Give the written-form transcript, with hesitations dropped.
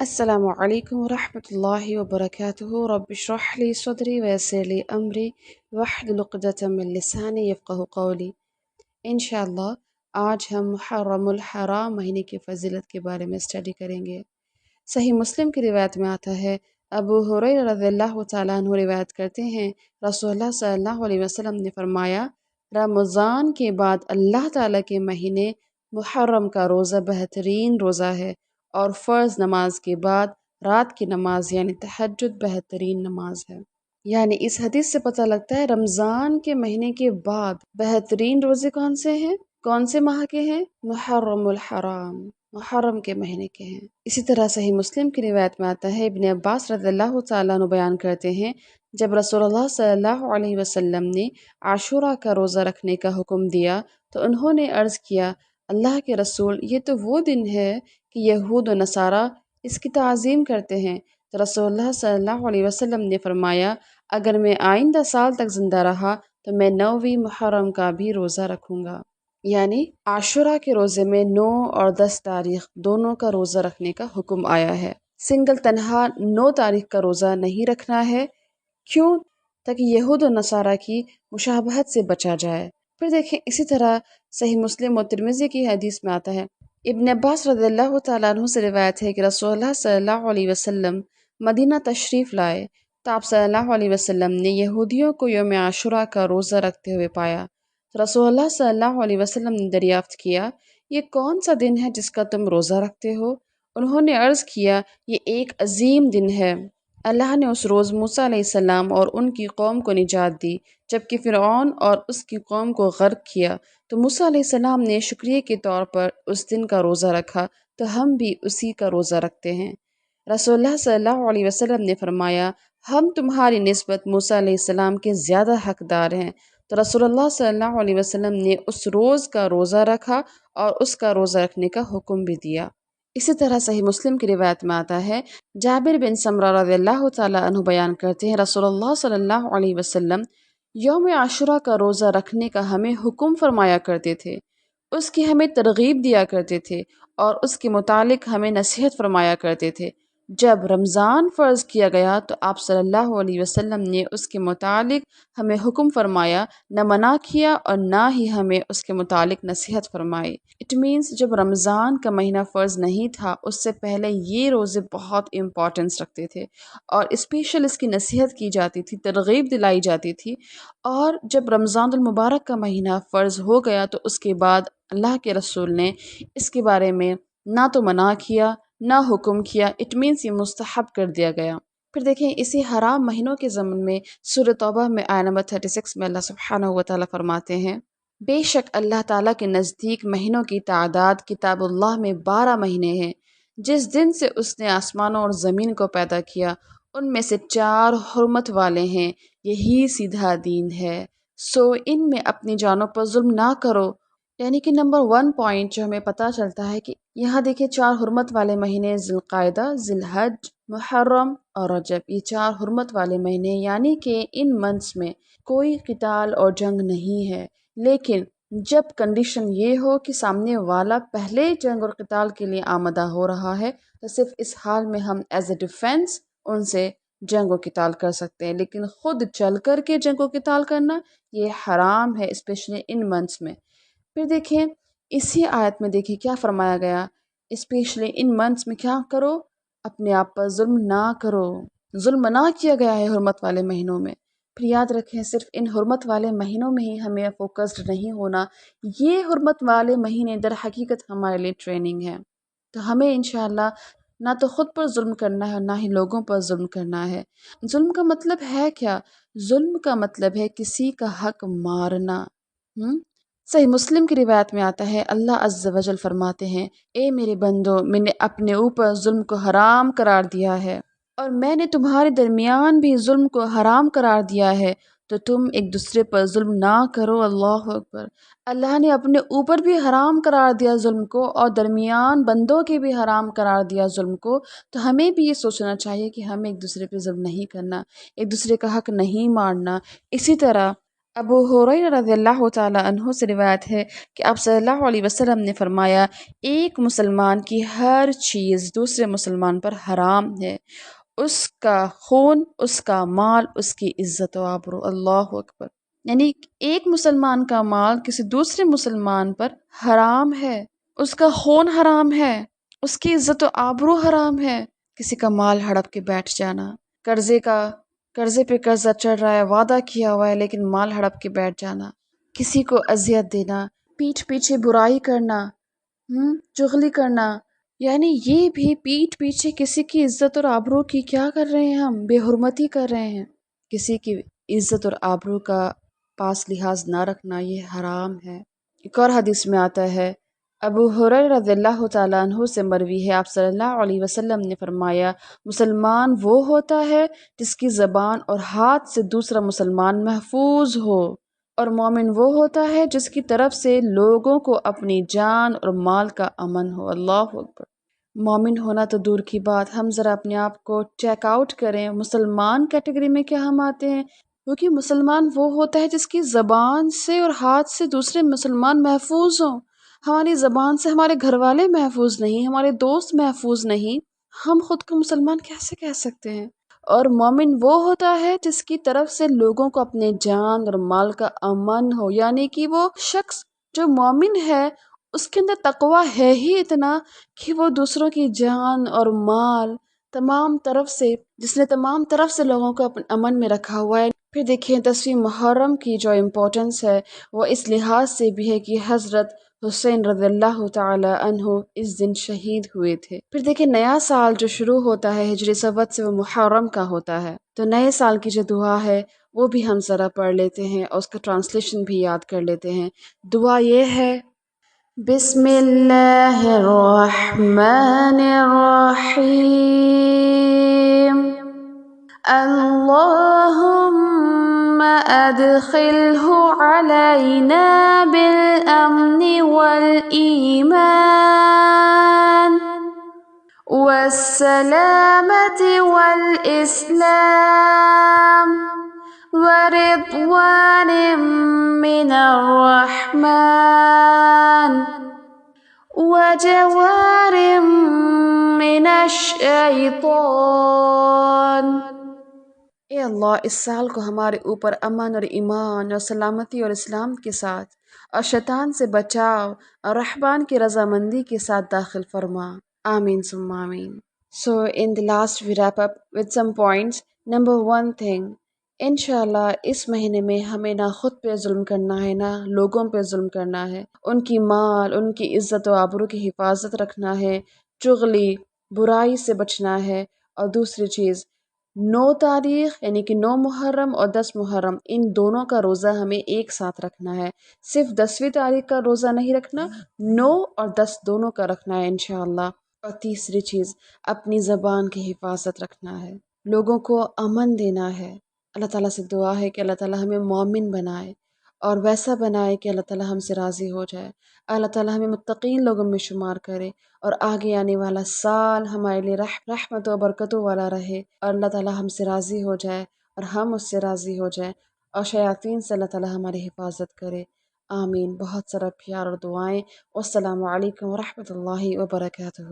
السلام علیکم ورحمۃ اللہ وبرکاتہ رب اشرح لی صدری ویسر لی امری واحلل عقدۃ من لسانی یفقہوا قولی۔ انشاءاللہ آج ہم محرم الحرام مہینے کی فضیلت کے بارے میں اسٹڈی کریں گے۔ صحیح مسلم کی روایت میں آتا ہے، ابو ہریرہ رضی اللہ تعالیٰ عنہ روایت کرتے ہیں، رسول اللہ صلی اللہ علیہ وسلم نے فرمایا، رمضان کے بعد اللہ تعالیٰ کے مہینے محرم کا روزہ بہترین روزہ ہے، اور فرض نماز کے بعد رات کی نماز یعنی تہجد بہترین نماز ہے۔ یعنی اس حدیث سے پتہ لگتا ہے رمضان کے مہینے کے بعد بہترین روزے کون سے ہیں، کون سے ماہ کے ہیں؟ محرم الحرام، محرم کے مہینے کے ہیں۔ اسی طرح صحیح مسلم کی روایت میں آتا ہے، ابن عباس رضی اللہ تعالیٰ عنہ بیان کرتے ہیں، جب رسول اللہ صلی اللہ علیہ وسلم نے عاشورہ کا روزہ رکھنے کا حکم دیا تو انہوں نے عرض کیا، اللہ کے رسول، یہ تو وہ دن ہے کہ یہود و نصارہ اس کی تعظیم کرتے ہیں۔ تو رسول اللہ صلی اللہ علیہ وسلم نے فرمایا، اگر میں آئندہ سال تک زندہ رہا تو میں 9ویں محرم کا بھی روزہ رکھوں گا۔ یعنی عاشورہ کے روزے میں 9 اور 10 تاریخ دونوں کا روزہ رکھنے کا حکم آیا ہے۔ سنگل تنہا 9 تاریخ کا روزہ نہیں رکھنا ہے، کیوں؟ تاکہ یہود و نصارہ کی مشابہت سے بچا جائے۔ پھر دیکھیں اسی طرح صحیح مسلم و ترمذی کی حدیث میں آتا ہے، ابن عباس رضی اللہ تعالیٰ عنہ سے روایت ہے کہ رسول اللہ صلی اللہ علیہ وسلم مدینہ تشریف لائے تو آپ صلی اللہ علیہ وسلم نے یہودیوں کو یوم عاشورہ کا روزہ رکھتے ہوئے پایا۔ تو رسول اللہ صلی اللہ علیہ وسلم نے دریافت کیا، یہ کون سا دن ہے جس کا تم روزہ رکھتے ہو؟ انہوں نے عرض کیا، یہ ایک عظیم دن ہے، اللہ نے اس روز موسیٰ علیہ السلام اور ان کی قوم کو نجات دی جبکہ فرعون اور اس کی قوم کو غرق کیا، تو موسیٰ علیہ السلام نے شکریہ کے طور پر اس دن کا روزہ رکھا، تو ہم بھی اسی کا روزہ رکھتے ہیں۔ رسول اللہ صلی اللہ علیہ وسلم نے فرمایا، ہم تمہاری نسبت موسیٰ علیہ السلام کے زیادہ حقدار ہیں۔ تو رسول اللہ صلی اللہ علیہ وسلم نے اس روز کا روزہ رکھا اور اس کا روزہ رکھنے کا حکم بھی دیا۔ اسی طرح صحیح مسلم کی روایت میں آتا ہے، جابر بن سمرہ رضی اللہ تعالیٰ عنہ بیان کرتے ہیں، رسول اللہ صلی اللہ علیہ وسلم یوم عاشورہ کا روزہ رکھنے کا ہمیں حکم فرمایا کرتے تھے، اس کی ہمیں ترغیب دیا کرتے تھے اور اس کے متعلق ہمیں نصیحت فرمایا کرتے تھے۔ جب رمضان فرض کیا گیا تو آپ صلی اللہ علیہ وسلم نے اس کے متعلق ہمیں حکم فرمایا، نہ منع کیا اور نہ ہی ہمیں اس کے متعلق نصیحت فرمائی۔ اٹ مینس جب رمضان کا مہینہ فرض نہیں تھا اس سے پہلے یہ روزے بہت امپورٹنس رکھتے تھے اور اسپیشل اس کی نصیحت کی جاتی تھی، ترغیب دلائی جاتی تھی۔ اور جب رمضان المبارک کا مہینہ فرض ہو گیا تو اس کے بعد اللہ کے رسول نے اس کے بارے میں نہ تو منع کیا نہ حکم کیا، اٹ مینس یہ مستحب کر دیا گیا۔ پھر دیکھیں اسی حرام مہینوں کے ضمن میں سورۃ توبہ میں آیت نمبر 36 میں اللہ سبحانہ و تعالیٰ فرماتے ہیں، بے شک اللہ تعالیٰ کے نزدیک مہینوں کی تعداد کتاب اللہ میں 12 مہینے ہیں، جس دن سے اس نے آسمانوں اور زمین کو پیدا کیا ان میں سے 4 حرمت والے ہیں، یہی سیدھا دین ہے، سو ان میں اپنی جانوں پر ظلم نہ کرو۔ یعنی کہ نمبر 1 پوائنٹ جو ہمیں پتہ چلتا ہے کہ یہاں دیکھیں 4 حرمت والے مہینے ذی القعدہ، ذی الحج، محرم اور رجب، یہ 4 حرمت والے مہینے، یعنی کہ ان منتھس میں کوئی قتال اور جنگ نہیں ہے، لیکن جب کنڈیشن یہ ہو کہ سامنے والا پہلے جنگ اور قتال کے لیے آمادہ ہو رہا ہے تو صرف اس حال میں ہم ایز اے ڈیفینس ان سے جنگ و قتال کر سکتے ہیں، لیکن خود چل کر کے جنگ و قتال کرنا یہ حرام ہے، اسپیشلی ان منتھس میں۔ پھر دیکھیں اسی آیت میں دیکھیں کیا فرمایا گیا، اسپیشلی ان منتھس میں کیا کرو، اپنے آپ پر ظلم نہ کرو، ظلم منع کیا گیا ہے حرمت والے مہینوں میں۔ پھر یاد رکھیں صرف ان حرمت والے مہینوں میں ہی ہمیں فوکسڈ نہیں ہونا، یہ حرمت والے مہینے در حقیقت ہمارے لیے ٹریننگ ہے، تو ہمیں انشاءاللہ نہ تو خود پر ظلم کرنا ہے اور نہ ہی لوگوں پر ظلم کرنا ہے۔ ظلم کا مطلب ہے کیا؟ ظلم کا مطلب ہے کسی کا حق مارنا۔ صحیح مسلم کی روایت میں آتا ہے، اللہ عز و جل فرماتے ہیں، اے میرے بندو، میں نے اپنے اوپر ظلم کو حرام قرار دیا ہے اور میں نے تمہارے درمیان بھی ظلم کو حرام قرار دیا ہے، تو تم ایک دوسرے پر ظلم نہ کرو۔ اللہ اکبر، اللہ نے اپنے اوپر بھی حرام قرار دیا ظلم کو اور درمیان بندوں کے بھی حرام قرار دیا ظلم کو، تو ہمیں بھی یہ سوچنا چاہیے کہ ہمیں ایک دوسرے پہ ظلم نہیں کرنا، ایک دوسرے کا حق نہیں مارنا۔ اسی طرح ابو ہریرہ رضی اللہ تعالیٰ عنہ سے روایت ہے کہ آپ صلی اللہ علیہ وسلم نے فرمایا، ایک مسلمان کی ہر چیز دوسرے مسلمان پر حرام ہے، اس کا خون، اس کا مال، اس کی عزت و آبرو۔ اللہ اکبر! یعنی ایک مسلمان کا مال کسی دوسرے مسلمان پر حرام ہے، اس کا خون حرام ہے، اس کی عزت و آبرو حرام ہے۔ کسی کا مال ہڑپ کے بیٹھ جانا، قرضے پہ قرضہ چڑھ رہا ہے، وعدہ کیا ہوا ہے لیکن مال ہڑپ کے بیٹھ جانا، کسی کو اذیت دینا، پیٹھ پیچھے برائی کرنا، چغلی کرنا، یعنی یہ بھی پیٹھ پیچھے کسی کی عزت اور آبرو کی کیا کر رہے ہیں؟ ہم بے حرمتی کر رہے ہیں۔ کسی کی عزت اور آبرو کا پاس لحاظ نہ رکھنا یہ حرام ہے۔ ایک اور حدیث میں آتا ہے، ابو ہریرہ رضی اللہ تعالیٰ عنہ سے مروی ہے، آپ صلی اللہ علیہ وسلم نے فرمایا، مسلمان وہ ہوتا ہے جس کی زبان اور ہاتھ سے دوسرا مسلمان محفوظ ہو، اور مومن وہ ہوتا ہے جس کی طرف سے لوگوں کو اپنی جان اور مال کا امن ہو۔ اللہ اکبر! مومن ہونا تو دور کی بات، ہم ذرا اپنے آپ کو چیک آؤٹ کریں، مسلمان کیٹیگری میں کیا ہم آتے ہیں؟ کیونکہ مسلمان وہ ہوتا ہے جس کی زبان سے اور ہاتھ سے دوسرے مسلمان محفوظ ہوں۔ ہماری زبان سے ہمارے گھر والے محفوظ نہیں، ہمارے دوست محفوظ نہیں، ہم خود کو مسلمان کیسے کہہ سکتے ہیں؟ اور مومن وہ ہوتا ہے جس کی طرف سے لوگوں کو اپنے جان اور مال کا امن ہو، یعنی کہ وہ شخص جو مومن ہے اس کے اندر تقوی ہے ہی اتنا کہ وہ دوسروں کی جان اور مال تمام طرف سے، جس نے تمام طرف سے لوگوں کو اپنے امن میں رکھا ہوا ہے۔ پھر دیکھیں 10ویں محرم کی جو امپورٹنس ہے وہ اس لحاظ سے بھی ہے کہ حضرت حسین رضی اللہ تعالی عنہ اس دن شہید ہوئے تھے۔ پھر دیکھیں نیا سال جو شروع ہوتا ہے ہجری سوت سے، وہ محرم کا ہوتا ہے، تو نئے سال کی جو دعا ہے وہ بھی ہم ذرا پڑھ لیتے ہیں اور اس کا ٹرانسلیشن بھی یاد کر لیتے ہیں۔ دعا یہ ہے، بسم اللہ الرحمن الرحیم، اللهم أدخله علينا بالأمن والإيمان والسلامة والإسلام ورضوان من الرحمن وجوار من الشيطان۔ اے اللہ، اس سال کو ہمارے اوپر امن اور ایمان اور سلامتی اور اسلام کے ساتھ اور شیطان سے بچاؤ اور رحمان کی رضامندی کے ساتھ داخل فرما، آمین ثم آمین۔ So in the last we wrap up with some points. Number one thing، انشاءاللہ اس مہینے میں ہمیں نہ خود پہ ظلم کرنا ہے نہ لوگوں پہ ظلم کرنا ہے، ان کی مال، ان کی عزت و آبرو کی حفاظت رکھنا ہے، چغلی، برائی سے بچنا ہے، اور دوسری چیز 9 تاریخ یعنی کہ 9 محرم اور 10 محرم ان دونوں کا روزہ ہمیں ایک ساتھ رکھنا ہے، صرف 10ویں تاریخ کا روزہ نہیں رکھنا، 9 اور 10 دونوں کا رکھنا ہے انشاءاللہ۔ اور تیسری چیز اپنی زبان کی حفاظت رکھنا ہے، لوگوں کو امن دینا ہے۔ اللہ تعالیٰ سے دعا ہے کہ اللہ تعالیٰ ہمیں مومن بنائے اور ویسا بنائے کہ اللہ تعالیٰ ہم سے راضی ہو جائے، اللہ تعالیٰ ہمیں متقین لوگوں میں شمار کرے، اور آگے آنے والا سال ہمارے لیے رحمت و برکتوں والا رہے، اور اللہ تعالیٰ ہم سے راضی ہو جائے اور ہم اس سے راضی ہو جائیں، اور شیاطین سے اللہ تعالیٰ ہماری حفاظت کرے، آمین۔ بہت سارا پیار اور دعائیں۔ والسلام علیکم ورحمۃ اللہ وبرکاتہ۔